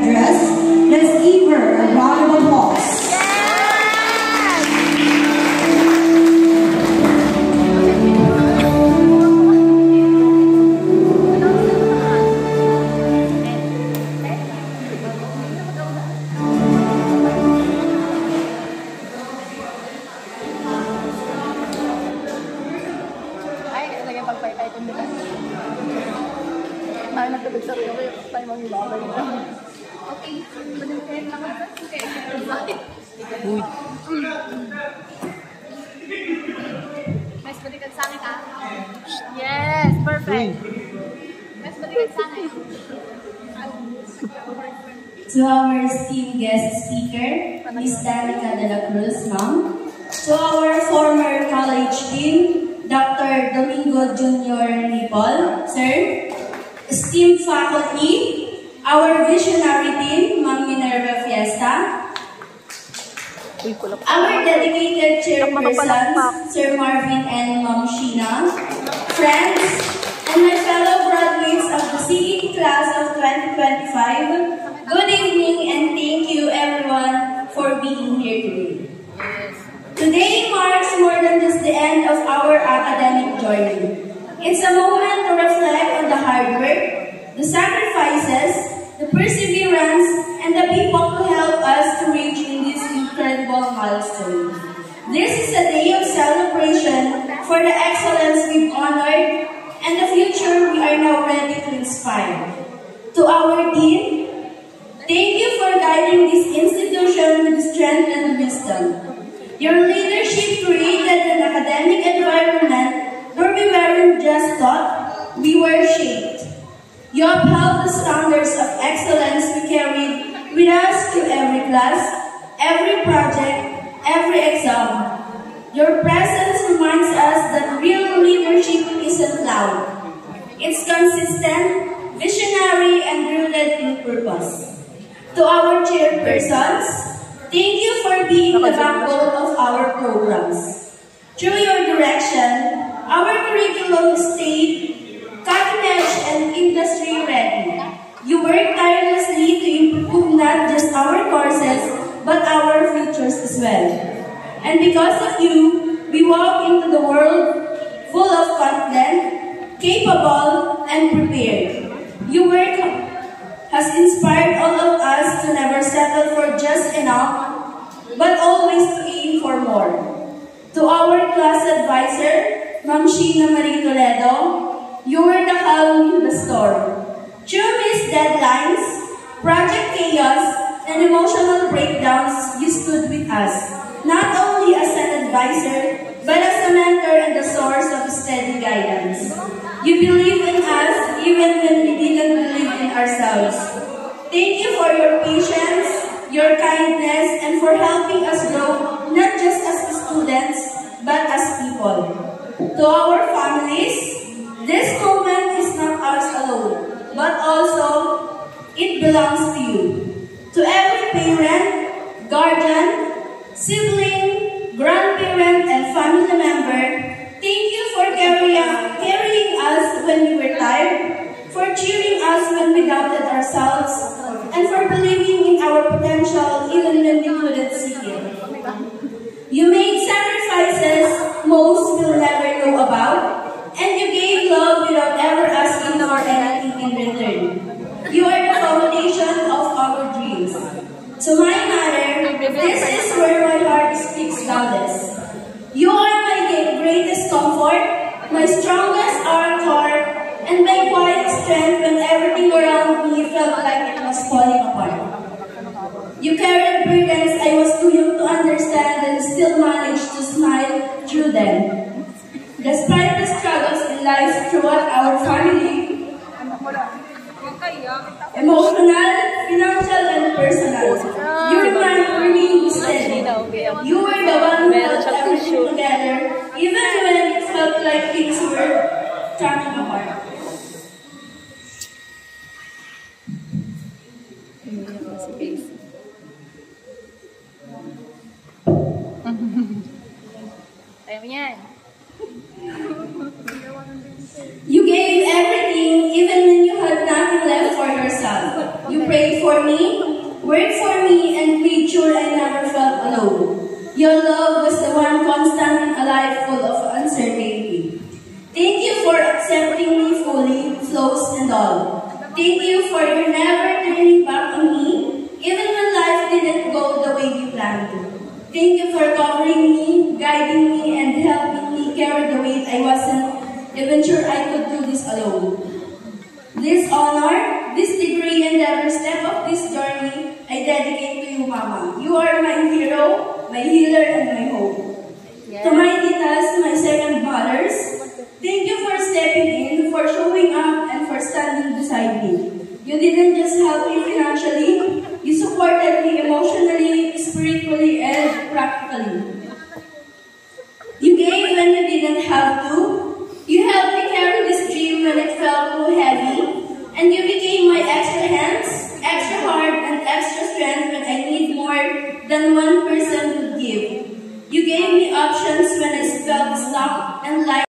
address, let's give her a round of applause. Uy. Mas balikan sa akin, ah. Yes, perfect. Mas balikan sa akin. To our esteemed guest speaker, Ms. Danica de la Cruz, ma'am. To our former college dean, Dr. Domingo Jr. Nipol, sir. Esteemed faculty, our visionary team, Ma'am Minerva Fiesta. Our dedicated chairpersons, Sir Marvin and Ma'am Sheena. Friends, and my fellow graduates of the CE class of 2025, good evening and thank you everyone for being here today. Today marks more than just the end of our academic journey. It's a moment to reflect on the hard work, the sacrifices, the perseverance, and the people who help us to reach in this incredible milestone. This is a day of celebration for the excellence we've honored and the future we are now ready to inspire. To our Dean, thank you for guiding this institution with strength and wisdom. Your leadership created an academic environment where we weren't just taught, we were shaped. You upheld the standards of excellence we carried with us to every class, every project, every exam. Your presence reminds us that real leadership isn't loud. It's consistent, visionary, and rooted in purpose. To our chairpersons, thank you for being the backbone of our programs. Through your direction, our curriculum stayed cutting-edge and industry-ready. You work tirelessly to improve not just our courses, but our futures as well. And because of you, we walk into the world full of confident, capable, and prepared. Your work has inspired all of us to never settle for just enough, but always to aim for more. To our class advisor, Ma'am Sheena Marie Toledo, you were the calm in the storm. Through missed deadlines, project chaos, and emotional breakdowns, you stood with us, not only as an advisor, but as a mentor and the source of steady guidance. You believed in us even when we didn't believe in ourselves. Thank you for your patience, your kindness, and for helping us grow, not just as students, but as people. To our families, this moment is not ours alone, but also it belongs to you. To every parent, guardian, sibling, grandparent, and family member, thank you for carrying us when we were tired, for cheering us when we doubted ourselves, and for believing in our potential even when we couldn't see it. You made sacrifices most will never know about, and you gave love without ever asking for anything in return. You are the foundation of our dreams. To my mother, this is where my heart speaks loudest. You are my greatest comfort, my strongest anchor, and my quiet strength when everything around me felt like it was falling apart. You carried burdens I was too young to understand and still managed to smile through them. Despite the struggles in life throughout our family, emotional, financial, and personal, you remained steady. You were the one who held everything together, even when it felt like things were turning apart. You gave everything even when you had nothing left for yourself. You prayed for me, worked for me, and made sure I never felt alone. Your love was the one constant in a life full of uncertainty. Thank you for accepting me fully, flaws and all. Thank you for your never turning back on me, even when life didn't go the way you planned to. Thank you for covering me, guiding me, and helping me carry the weight I wasn't even sure I could do this alone. This honor, this degree, and every step of this journey, I dedicate to you, Mama. You are my hero, my healer, and my hope. Yes. To my titas, my second mothers, thank you for stepping in, for showing up, and for standing beside me. You didn't just help me financially, you supported me emotionally, spiritually, and practically. You gave when you didn't have to. You helped me carry this dream when it felt too heavy. And you became my extra hands, extra heart, and extra strength when I need more than one person could give. You gave me options when I felt stuck and life